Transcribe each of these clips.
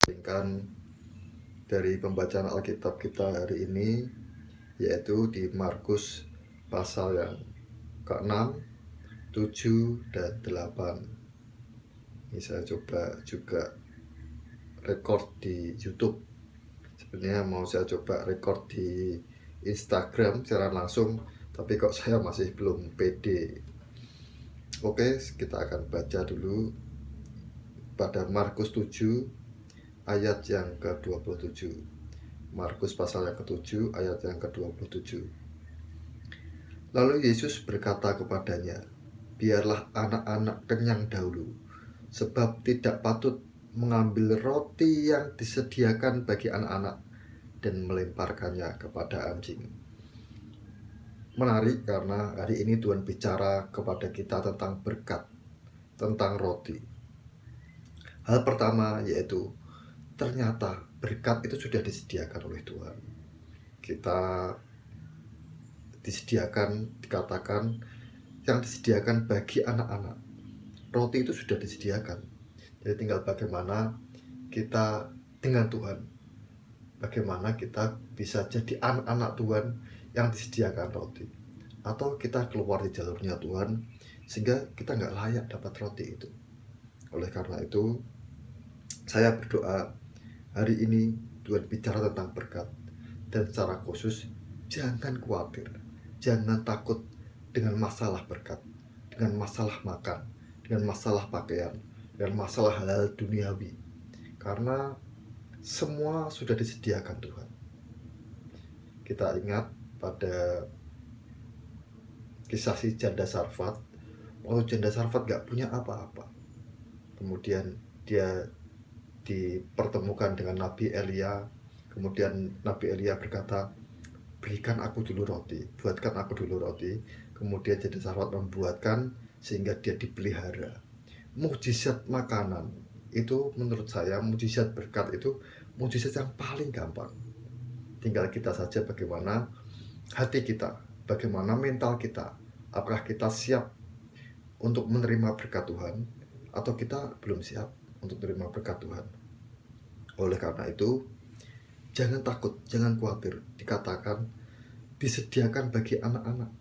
Berikan dari pembacaan Alkitab kita hari ini, yaitu di Markus pasal yang ke-6, 7, dan 8. Ini saya coba juga record di YouTube. Sebenarnya mau saya coba record di Instagram secara langsung, tapi kok saya masih belum pede. Oke, kita akan baca dulu pada Markus 7 ayat yang ke-27. Markus pasal yang ke-7 ayat yang ke-27. Lalu Yesus berkata kepadanya, "Biarlah anak-anak kenyang dahulu, sebab tidak patut mengambil roti yang disediakan bagi anak-anak dan melemparkannya kepada anjing." Menarik karena hari ini Tuhan bicara kepada kita tentang berkat, tentang roti. Hal pertama yaitu ternyata berkat itu sudah disediakan oleh Tuhan. Kita disediakan, dikatakan yang disediakan bagi anak-anak. Roti itu sudah disediakan. Jadi tinggal bagaimana kita dengan Tuhan. Bagaimana kita bisa jadi anak-anak Tuhan yang disediakan roti. Atau kita keluar di jalurnya Tuhan sehingga kita nggak layak dapat roti itu. Oleh karena itu, saya berdoa hari ini Tuhan bicara tentang berkat. Dan secara khusus, jangan khawatir, jangan takut dengan masalah berkat, dengan masalah makan, dengan masalah pakaian, dengan masalah hal-hal duniawi. Karena semua sudah disediakan Tuhan. Kita ingat pada kisah si janda Sarfat. Waktu janda Sarfat gak punya apa-apa, kemudian dia dipertemukan dengan Nabi Elia. Kemudian Nabi Elia berkata, "Berikan aku dulu roti, buatkan aku dulu roti." Kemudian janda Sarfat membuatkan sehingga dia dipelihara. Mukjizat makanan itu menurut saya, mukjizat berkat itu mukjizat yang paling gampang. Tinggal kita saja bagaimana hati kita, bagaimana mental kita. Apakah kita siap untuk menerima berkat Tuhan atau kita belum siap untuk menerima berkat Tuhan. Oleh karena itu, jangan takut, jangan khawatir. Dikatakan disediakan bagi anak-anak.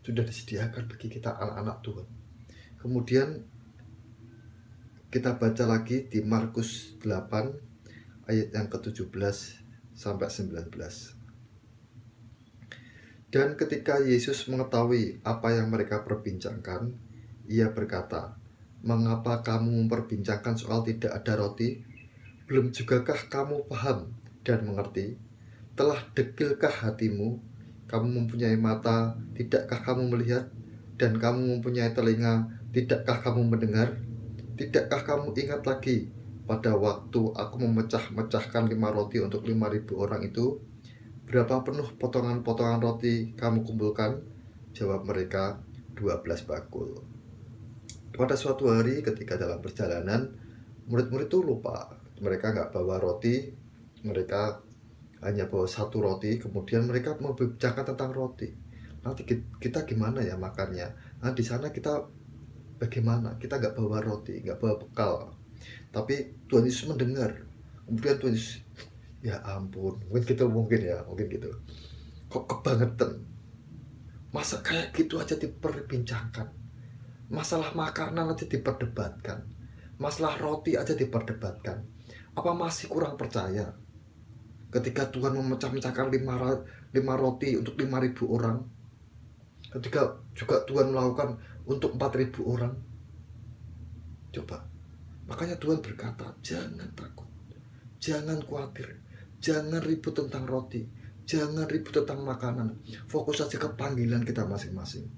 Sudah disediakan bagi kita anak-anak Tuhan. Kemudian kita baca lagi di Markus 8 ayat yang ke-17 sampai 19. Dan ketika Yesus mengetahui apa yang mereka perbincangkan, ia berkata, "Mengapa kamu memperbincangkan soal tidak ada roti? Belum jugakah kamu paham dan mengerti? Telah dekilkah hatimu? Kamu mempunyai mata, tidakkah kamu melihat? Dan kamu mempunyai telinga, tidakkah kamu mendengar? Tidakkah kamu ingat lagi pada waktu aku memecah-mecahkan 5 roti untuk 5.000 orang itu? Berapa penuh potongan-potongan roti kamu kumpulkan?" Jawab mereka, 12 bakul. Pada suatu hari ketika dalam perjalanan, murid-murid itu lupa. Mereka nggak bawa roti, mereka hanya bawa 1 roti. Kemudian mereka membicarakan tentang roti. Nanti kita gimana ya makannya? Nah, di sana kita bagaimana? Kita nggak bawa roti, nggak bawa bekal. Tapi Tuhan Yesus mendengar. Kemudian Tuhan Yesus, ya ampun, mungkin gitu. Kok kebangetan? Masa kayak gitu aja diperbincangkan? Masalah makanan aja diperdebatkan. Masalah roti aja diperdebatkan. Apa masih kurang percaya ketika Tuhan memecah-mecahkan 5 roti untuk 5.000 orang? Ketika juga Tuhan melakukan untuk 4.000 orang? Coba. Makanya Tuhan berkata, jangan takut, jangan khawatir, jangan ribut tentang roti, jangan ribut tentang makanan. Fokus saja ke panggilan kita masing-masing.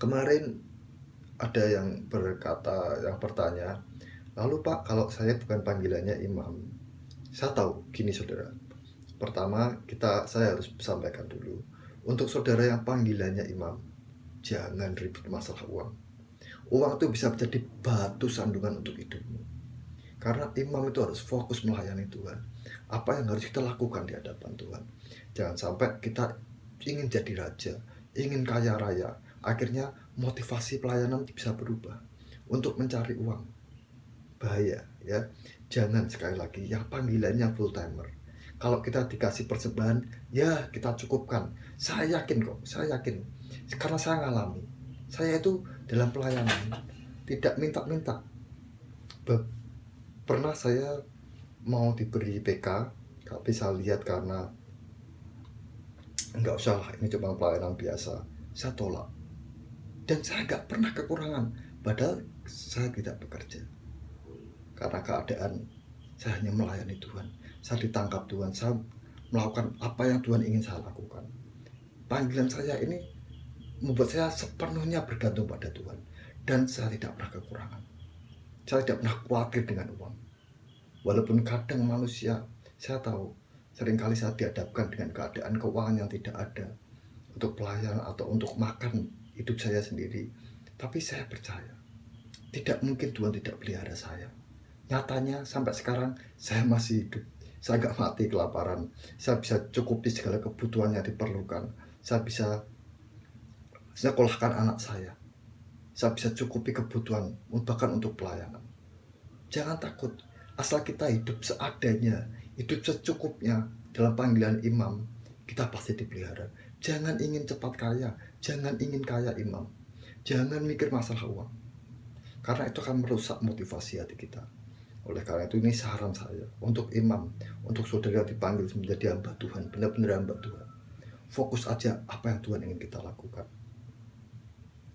Kemarin ada yang bertanya, "Lalu Pak, kalau saya bukan panggilannya imam?" Saya tahu, gini saudara. Pertama, saya harus sampaikan dulu. Untuk saudara yang panggilannya imam, jangan ribut masalah uang. Uang itu bisa menjadi batu sandungan untuk hidupmu. Karena imam itu harus fokus melayani Tuhan. Apa yang harus kita lakukan di hadapan Tuhan. Jangan sampai kita ingin jadi raja, ingin kaya raya. Akhirnya motivasi pelayanan bisa berubah untuk mencari uang. Bahaya ya. Jangan, sekali lagi, yang panggilannya full timer. Kalau kita dikasih persembahan, ya kita cukupkan. Saya yakin kok, saya yakin. Karena saya ngalami. Saya itu dalam pelayanan tidak minta-minta. Pernah saya mau diberi PK, tapi saya lihat karena enggak usah lah, ini cuma pelayanan biasa. Saya tolak. Dan saya nggak pernah kekurangan. Padahal saya tidak bekerja. Karena keadaan saya hanya melayani Tuhan. Saya ditangkap Tuhan. Saya melakukan apa yang Tuhan ingin saya lakukan. Panggilan saya ini membuat saya sepenuhnya bergantung pada Tuhan. Dan saya tidak pernah kekurangan. Saya tidak pernah khawatir dengan uang. Walaupun kadang manusia, saya tahu, seringkali saya dihadapkan dengan keadaan keuangan yang tidak ada untuk pelayanan atau untuk makan hidup saya sendiri. Tapi saya percaya, tidak mungkin Tuhan tidak pelihara saya. Nyatanya sampai sekarang saya masih hidup. Saya gak mati kelaparan. Saya bisa cukupi segala kebutuhan yang diperlukan. Saya bisa sekolahkan anak saya. Saya bisa cukupi kebutuhan bahkan untuk pelayanan. Jangan takut. Asal kita hidup seadanya, hidup secukupnya dalam panggilan imam, kita pasti dipelihara. Jangan ingin cepat kaya. Jangan ingin kaya imam. Jangan mikir masalah uang. Karena itu akan merusak motivasi hati kita. Oleh karena itu, ini saran saya untuk imam, untuk saudara yang dipanggil menjadi hamba Tuhan, benar-benar hamba Tuhan. Fokus aja apa yang Tuhan ingin kita lakukan.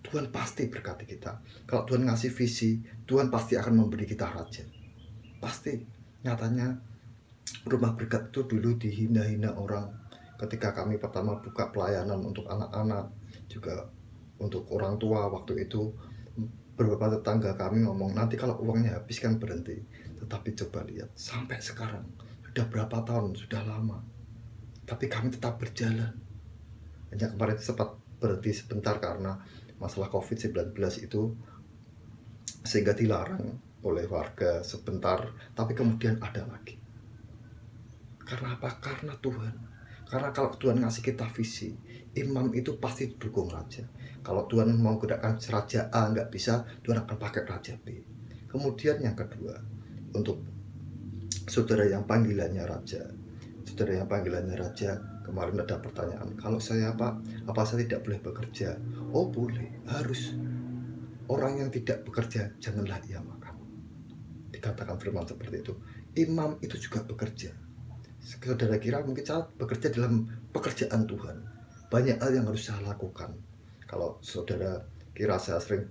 Tuhan pasti berkati kita. Kalau Tuhan ngasih visi, Tuhan pasti akan memberi kita raja. Pasti. Nyatanya Rumah Berkat itu dulu dihina-hina orang. Ketika kami pertama buka pelayanan untuk anak-anak, juga untuk orang tua waktu itu, beberapa tetangga kami ngomong, nanti kalau uangnya habis kan berhenti. Tetapi coba lihat, sampai sekarang sudah berapa tahun, sudah lama, tapi kami tetap berjalan. Hanya kemarin sempat berhenti sebentar karena masalah COVID-19 itu, sehingga dilarang oleh warga sebentar, tapi kemudian ada lagi. Karena apa? Karena Tuhan. Karena kalau Tuhan ngasih kita visi, imam itu pasti didukung raja. Kalau Tuhan mau gerakkan raja A nggak bisa, Tuhan akan pakai raja B. Kemudian yang kedua, untuk saudara yang panggilannya raja. Saudara yang panggilannya raja, kemarin ada pertanyaan, kalau saya apa saya tidak boleh bekerja? Oh boleh, harus. Orang yang tidak bekerja, janganlah ia makan. Dikatakan firman seperti itu. Imam itu juga bekerja. Saudara kira mungkin saya bekerja dalam pekerjaan Tuhan. Banyak hal yang harus saya lakukan. Kalau saudara kira saya sering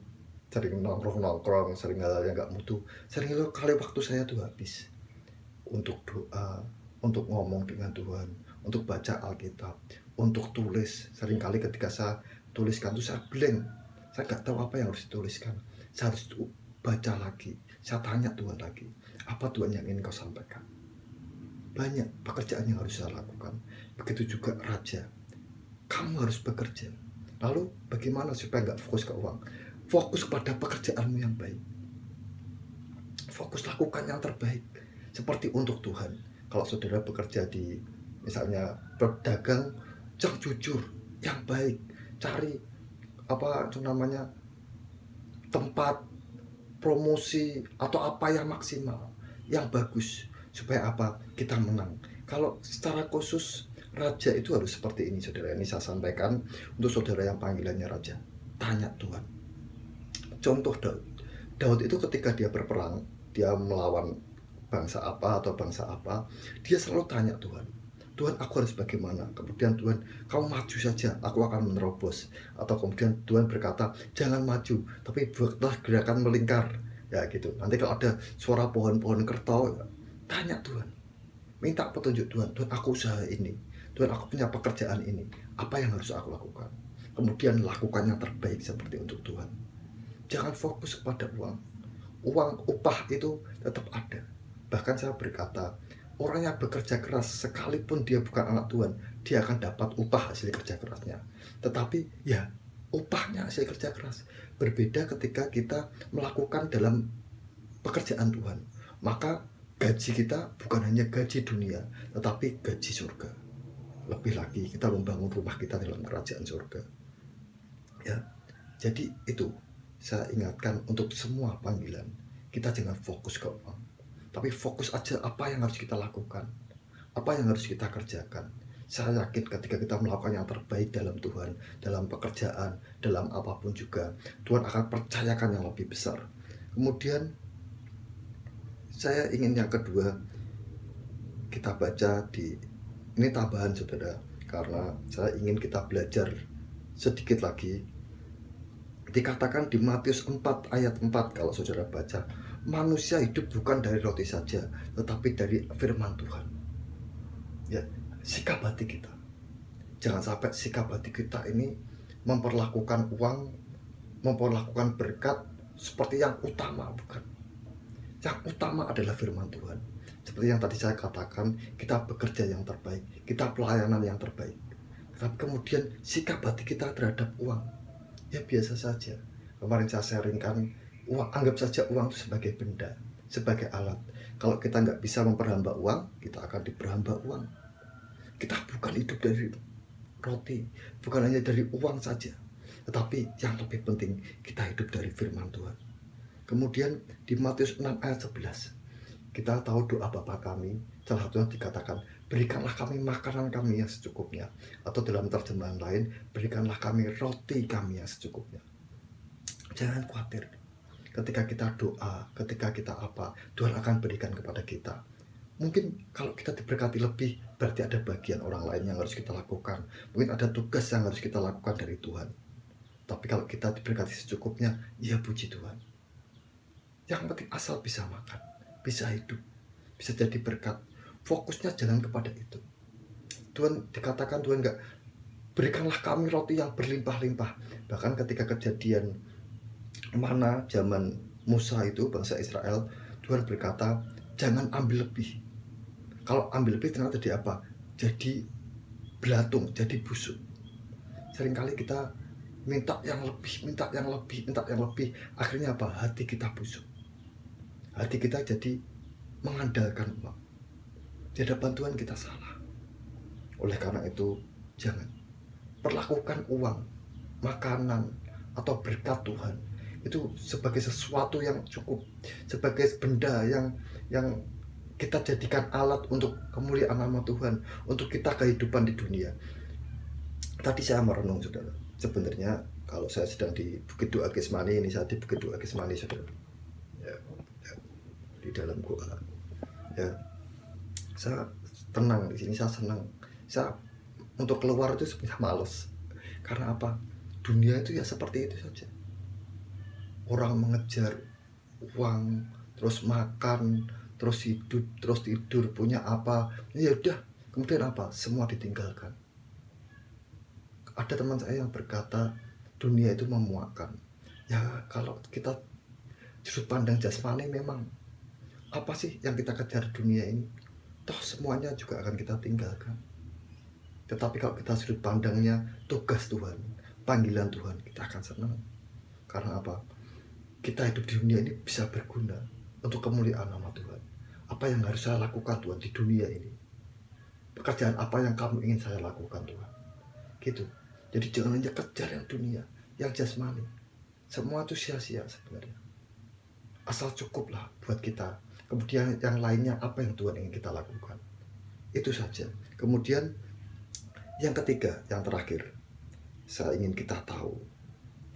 nongkrong, sering hal yang gak mutu, sering kali waktu saya tuh habis untuk doa, untuk ngomong dengan Tuhan, untuk baca Alkitab, untuk tulis. Seringkali ketika saya tuliskan tuh saya blank. Saya gak tahu apa yang harus dituliskan. Saya harus baca lagi. Saya tanya Tuhan lagi, apa Tuhan yang ingin kau sampaikan? Banyak pekerjaan yang harus saya lakukan. Begitu juga raja. Kamu harus bekerja. Lalu bagaimana supaya nggak fokus ke uang? Fokus pada pekerjaanmu yang baik. Fokus lakukan yang terbaik. Seperti untuk Tuhan. Kalau saudara bekerja di misalnya berdagang, yang jujur, yang baik. Cari tempat promosi atau apa yang maksimal, yang bagus. Supaya apa? Kita menang. Kalau secara khusus raja itu harus seperti ini, saudara. Ini saya sampaikan untuk saudara yang panggilannya raja. Tanya Tuhan. Contoh Daud. Daud itu ketika dia berperang, dia melawan bangsa apa atau bangsa apa, dia selalu tanya Tuhan. Tuhan, aku harus bagaimana? Kemudian Tuhan, kamu maju saja, aku akan menerobos. Atau kemudian Tuhan berkata, jangan maju, tapi buatlah gerakan melingkar. Ya gitu. Nanti kalau ada suara pohon-pohon kertau, tanya Tuhan, minta petunjuk Tuhan. Tuhan, aku usaha ini. Tuhan, aku punya pekerjaan ini. Apa yang harus aku lakukan? Kemudian lakukan yang terbaik seperti untuk Tuhan. Jangan fokus kepada uang. Uang upah itu tetap ada. Bahkan saya berkata, orang yang bekerja keras sekalipun dia bukan anak Tuhan, dia akan dapat upah hasil kerja kerasnya. Tetapi ya, upahnya hasil kerja keras. Berbeda ketika kita melakukan dalam pekerjaan Tuhan. Maka gaji kita bukan hanya gaji dunia, tetapi gaji surga. Lebih lagi, kita membangun rumah kita dalam kerajaan surga. Ya, jadi itu saya ingatkan untuk semua panggilan. Kita jangan fokus ke uang, Tapi fokus aja apa yang harus kita lakukan, apa yang harus kita kerjakan. Saya yakin ketika kita melakukan yang terbaik dalam Tuhan, dalam pekerjaan, dalam apapun juga, Tuhan akan percayakan yang lebih besar. Kemudian saya ingin yang kedua, kita baca ini tambahan saudara, karena saya ingin kita belajar sedikit lagi. Dikatakan di Matius 4 ayat 4, kalau saudara baca, manusia hidup bukan dari roti saja, tetapi dari firman Tuhan. Ya, sikap hati kita, jangan sampai sikap hati kita ini memperlakukan uang, memperlakukan berkat seperti yang utama. Bukan. Yang utama adalah firman Tuhan. Seperti yang tadi saya katakan, kita bekerja yang terbaik, kita pelayanan yang terbaik. Tapi kemudian sikap hati kita terhadap uang, ya biasa saja. Kemarin saya sharingkan, uang, anggap saja uang itu sebagai benda, sebagai alat. Kalau kita nggak bisa memperhamba uang, kita akan diperhamba uang. Kita bukan hidup dari roti, bukan hanya dari uang saja, tetapi yang lebih penting, kita hidup dari firman Tuhan. Kemudian di Matius 6 ayat 11, kita tahu doa Bapa kami, salah satunya dikatakan, berikanlah kami makanan kami yang secukupnya. Atau dalam terjemahan lain, berikanlah kami roti kami yang secukupnya. Jangan khawatir, ketika kita doa, ketika kita apa, Tuhan akan berikan kepada kita. Mungkin kalau kita diberkati lebih, berarti ada bagian orang lain yang harus kita lakukan. Mungkin ada tugas yang harus kita lakukan dari Tuhan. Tapi kalau kita diberkati secukupnya, ya puji Tuhan. Yang penting asal bisa makan, bisa hidup, bisa jadi berkat. Fokusnya jangan kepada itu. Tuhan dikatakan, Tuhan enggak, berikanlah kami roti yang berlimpah-limpah. Bahkan ketika kejadian mana zaman Musa itu, bangsa Israel, Tuhan berkata, jangan ambil lebih. Kalau ambil lebih ternyata jadi apa? Jadi belatung, jadi busuk. Seringkali kita minta yang lebih, minta yang lebih, minta yang lebih. Akhirnya apa? Hati kita busuk. Hati kita jadi mengandalkan uang. Di hadapan Tuhan kita salah. Oleh karena itu, jangan perlakukan uang, makanan, atau berkat Tuhan itu sebagai sesuatu yang cukup, sebagai benda yang kita jadikan alat untuk kemuliaan nama Tuhan, untuk kita kehidupan di dunia. Tadi saya merenung, saudara. Sebenarnya kalau saya sedang di Bukit Doa Getsemani, ini saya di Bukit Doa Getsemani, saudara. Ya, di dalam gua. Ya, saya tenang di sini, saya senang. Saya untuk keluar itu sebenarnya males. Karena apa? Dunia itu ya seperti itu saja. Orang mengejar uang, terus makan, terus hidup, terus tidur, punya apa, ya udah, kemudian apa, semua ditinggalkan. Ada teman saya yang berkata dunia itu memuakkan. Ya kalau kita sudut pandang jasmani, memang apa sih yang kita kejar dunia ini, toh semuanya juga akan kita tinggalkan. Tetapi kalau kita sudut pandangnya tugas Tuhan, panggilan Tuhan, kita akan senang. Karena apa? Kita hidup di dunia ini bisa berguna untuk kemuliaan nama Tuhan. Apa yang harus saya lakukan Tuhan di dunia ini? Pekerjaan apa yang kamu ingin saya lakukan Tuhan? Gitu. Jadi jangan hanya kejar yang dunia, yang jasmani. Semua itu sia-sia sebenarnya. Asal cukuplah buat kita. Kemudian yang lainnya apa yang Tuhan ingin kita lakukan. Itu saja. Kemudian yang ketiga, yang terakhir, saya ingin kita tahu,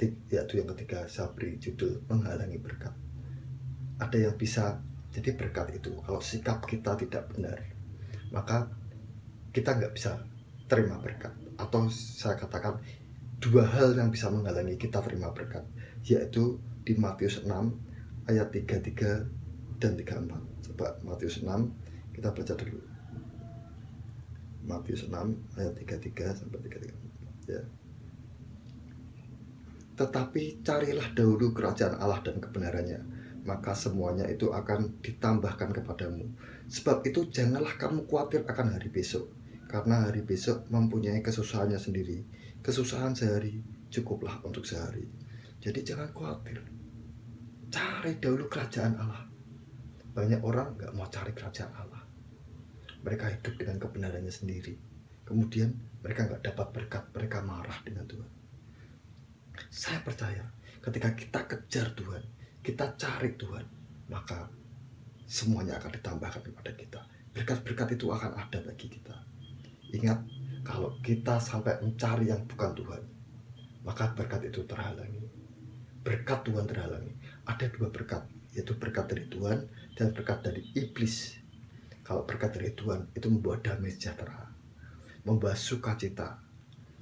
yaitu yang ketiga, saya beri judul menghalangi berkat. Ada yang bisa jadi berkat itu, kalau sikap kita tidak benar, maka kita nggak bisa terima berkat. Atau saya katakan dua hal yang bisa menghalangi kita terima berkat, yaitu di Matius 6 ayat 33 dan 34. Coba Matius 6, kita baca dulu. Matius 6 ayat 33 sampai 34 ya. Tetapi carilah dahulu kerajaan Allah dan kebenarannya, maka semuanya itu akan ditambahkan kepadamu. Sebab itu janganlah kamu khawatir akan hari besok, karena hari besok mempunyai kesusahannya sendiri. Kesusahan sehari cukuplah untuk sehari. Jadi jangan khawatir, cari dahulu kerajaan Allah. Banyak orang gak mau cari kerajaan Allah. Mereka hidup dengan kebenarannya sendiri. Kemudian mereka gak dapat berkat, mereka marah dengan Tuhan. Saya percaya ketika kita kejar Tuhan, kita cari Tuhan, maka semuanya akan ditambahkan kepada kita. Berkat-berkat itu akan ada bagi kita. Ingat, kalau kita sampai mencari yang bukan Tuhan, maka berkat itu terhalangi. Berkat Tuhan terhalangi. Ada dua berkat, yaitu berkat dari Tuhan dan berkat dari iblis. Kalau berkat dari Tuhan itu membawa damai sejahtera, membawa sukacita.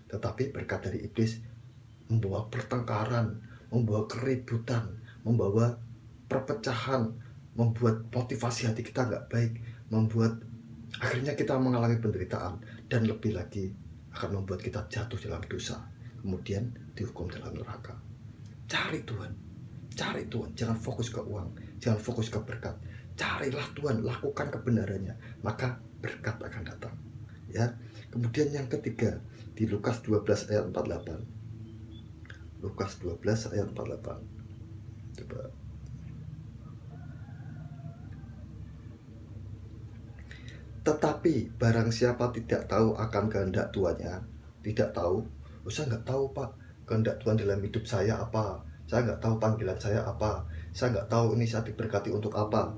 Tetapi berkat dari iblis membawa pertengkaran, membawa keributan, membawa perpecahan, membuat motivasi hati kita nggak baik, membuat akhirnya kita mengalami penderitaan, dan lebih lagi akan membuat kita jatuh dalam dosa, kemudian dihukum dalam neraka. Cari Tuhan, jangan fokus ke uang, jangan fokus ke berkat. Carilah Tuhan, lakukan kebenarannya, maka berkat akan datang. Ya. Kemudian yang ketiga, di Lukas 12 ayat 48. Lukas 12 ayat 48. Coba. Tetapi barang siapa tidak tahu akan kehendak tuannya, tidak tahu, saya nggak tahu Pak, kehendak Tuhan dalam hidup saya apa, saya nggak tahu panggilan saya apa, saya nggak tahu ini saya diberkati untuk apa.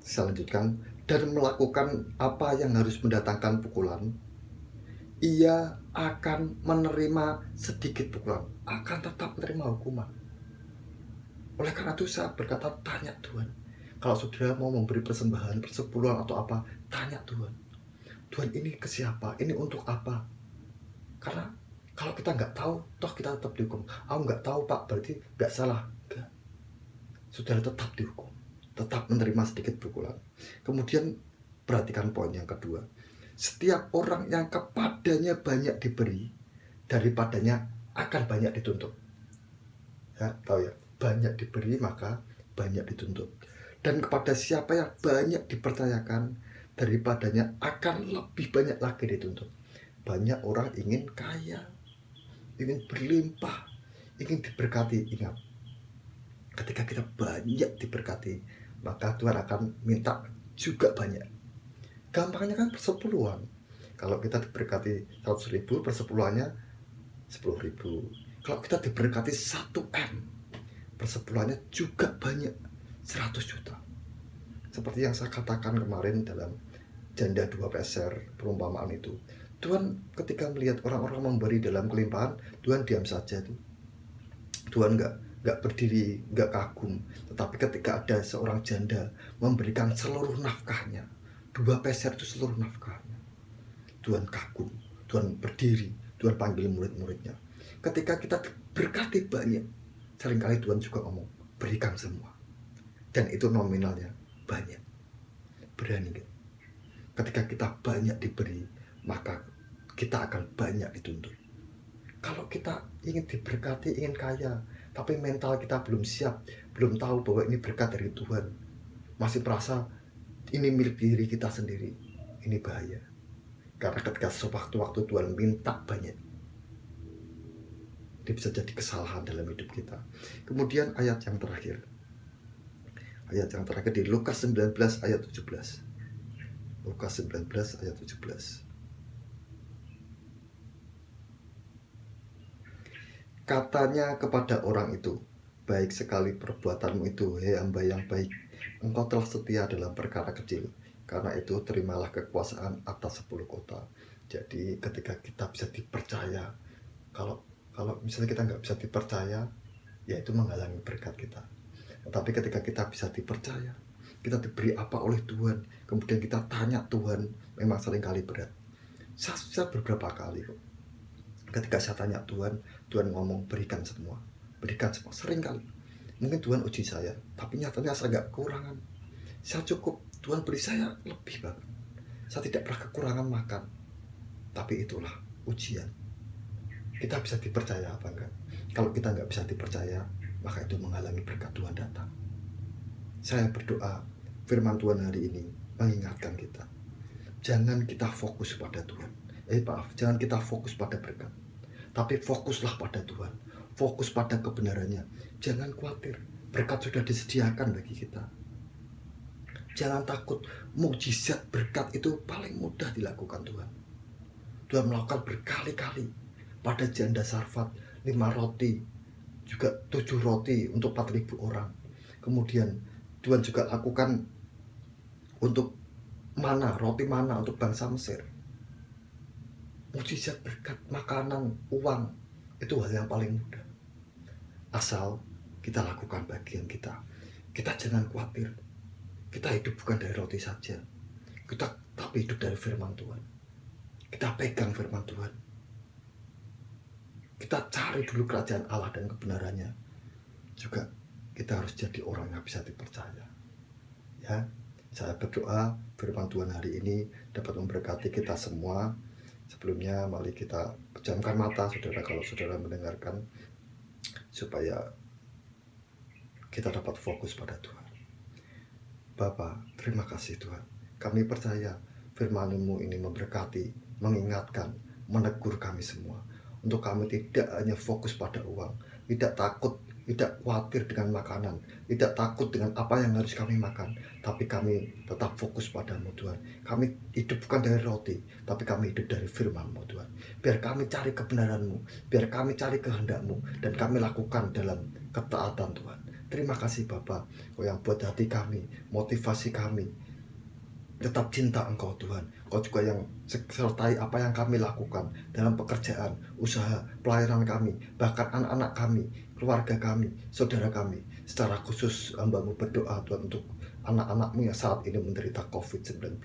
Saya lanjutkan, dan melakukan apa yang harus mendatangkan pukulan, ia akan menerima sedikit pukulan, akan tetap menerima hukuman. Oleh karena itu saya berkata, tanya Tuhan. Kalau saudara mau memberi persembahan, persepuluhan atau apa, tanya Tuhan. Tuhan, ini ke siapa? Ini untuk apa? Karena kalau kita nggak tahu, toh kita tetap dihukum. Aku nggak tahu Pak, berarti nggak salah. Enggak. Saudara tetap dihukum, tetap menerima sedikit pukulan. Kemudian perhatikan poin yang kedua. Setiap orang yang kepadanya banyak diberi, daripadanya akan banyak dituntut. Ya, tahu ya, banyak diberi maka banyak dituntut. Dan kepada siapa yang banyak dipercayakan, daripadanya akan lebih banyak lagi dituntut. Banyak orang ingin kaya, ingin berlimpah, ingin diberkati. Ingat, ketika kita banyak diberkati, maka Tuhan akan minta juga banyak. Gampangnya kan persepuluhan. Kalau kita diberkati 100.000, persepuluhannya 10.000. Kalau kita diberkati 1M, persepuluhannya juga banyak, 100 juta. Seperti yang saya katakan kemarin dalam janda 2 peser, perumpamaan itu. Tuhan ketika melihat orang-orang memberi dalam kelimpahan, Tuhan diam saja tuh. Tuhan nggak berdiri, nggak kagum. Tetapi ketika ada seorang janda memberikan seluruh nafkahnya, 2 peser itu seluruh nafkahnya, Tuhan kagum, Tuhan berdiri, Tuhan panggil murid-muridnya. Ketika kita berkati banyak, seringkali Tuhan juga ngomong, berikan semua. Dan itu nominalnya banyak. Berani gak? Ketika kita banyak diberi, maka kita akan banyak dituntut. Kalau kita ingin diberkati, ingin kaya, tapi mental kita belum siap, belum tahu bahwa ini berkat dari Tuhan, masih merasa ini milik diri kita sendiri, ini bahaya. Karena ketika sewaktu-waktu Tuhan minta banyak, ini bisa jadi kesalahan dalam hidup kita. Kemudian ayat yang terakhir di Lukas 19 ayat 17. Lukas 19 ayat 17. Katanya kepada orang itu, baik sekali perbuatanmu itu, hei hamba yang baik. Engkau telah setia dalam perkara kecil, karena itu terimalah kekuasaan atas 10 kota. Jadi ketika kita bisa dipercaya, kalau misalnya kita nggak bisa dipercaya, ya itu menghalangi berkat kita. Tetapi ketika kita bisa dipercaya, kita diberi apa oleh Tuhan, kemudian kita tanya Tuhan, memang seringkali berat. Saya beberapa kali kok, ketika saya tanya Tuhan, Tuhan ngomong berikan semua, seringkali. Mungkin Tuhan uji saya, tapi nyatanya saya nggak kekurangan. Saya cukup, Tuhan beri saya lebih banget. Saya tidak pernah kekurangan makan. Tapi itulah ujian. Kita bisa dipercaya apa enggak? Kalau kita nggak bisa dipercaya, maka itu menghalangi berkat Tuhan datang. Saya berdoa, firman Tuhan hari ini mengingatkan kita. Jangan kita fokus pada Tuhan. Jangan kita fokus pada berkat. Tapi fokuslah pada Tuhan. Fokus pada kebenarannya. Jangan khawatir, berkat sudah disediakan bagi kita. Jangan takut, mukjizat berkat itu paling mudah dilakukan Tuhan. Tuhan melakukan berkali-kali pada janda Sarfat, 5 roti, juga 7 roti untuk 4.000 orang. Kemudian Tuhan juga lakukan untuk mana, roti mana untuk bangsa Mesir. Mujizat berkat makanan, uang, itu hal yang paling mudah. Asal kita lakukan bagian kita. Kita jangan khawatir. Kita hidup bukan dari roti saja. Kita tapi hidup dari firman Tuhan. Kita pegang firman Tuhan. Kita cari dulu kerajaan Allah dan kebenarannya. Juga kita harus jadi orang yang bisa dipercaya. Ya, saya berdoa firman Tuhan hari ini dapat memberkati kita semua. Sebelumnya mari kita pejamkan mata saudara kalau saudara mendengarkan, supaya kita dapat fokus pada Tuhan. Bapa, terima kasih Tuhan. Kami percaya firman-Mu ini memberkati, mengingatkan, menegur kami semua. Untuk kami tidak hanya fokus pada uang, tidak takut, tidak khawatir dengan makanan, tidak takut dengan apa yang harus kami makan, tapi kami tetap fokus padamu Tuhan. Kami hidup bukan dari roti, tapi kami hidup dari firman-Mu Tuhan. Biar kami cari kebenaran-Mu, biar kami cari kehendak-Mu, dan kami lakukan dalam ketaatan Tuhan. Terima kasih Bapa, Kau yang buat hati kami, motivasi kami, tetap cinta Engkau Tuhan. Kau juga yang sertai apa yang kami lakukan dalam pekerjaan, usaha, pelayanan kami, bahkan anak-anak kami, keluarga kami, saudara kami. Secara khusus hamba-Mu berdoa Tuhan untuk anak-anak-Mu yang saat ini menderita COVID-19.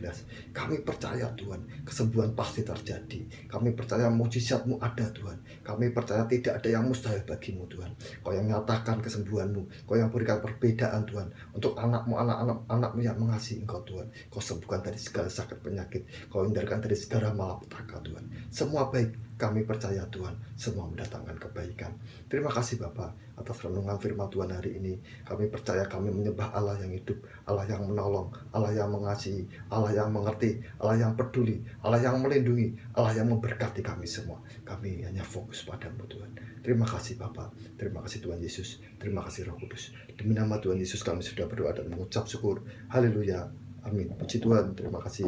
Kami percaya Tuhan, kesembuhan pasti terjadi. Kami percaya mujizat-Mu ada Tuhan. Kami percaya tidak ada yang mustahil bagi-Mu Tuhan. Kau yang nyatakan kesembuhan-Mu, Kau yang berikan perbedaan Tuhan untuk anak-Mu, anak-anak-anakmu yang mengasihi Engkau Tuhan. Kau sembuhkan dari segala sakit penyakit, Kau hindarkan dari segala malapetaka Tuhan. Semua baik, kami percaya Tuhan, semua mendatangkan kebaikan. Terima kasih Bapa atas renungan firman Tuhan hari ini. Kami percaya kami menyembah Allah yang hidup, Allah yang menolong, Allah yang mengasihi, Allah yang mengerti, Allah yang peduli, Allah yang melindungi, Allah yang memberkati kami semua. Kami hanya fokus padamu Tuhan. Terima kasih Bapa, terima kasih Tuhan Yesus, terima kasih Roh Kudus. Demi nama Tuhan Yesus kami sudah berdoa dan mengucap syukur. Haleluya, amin. Puji Tuhan, terima kasih.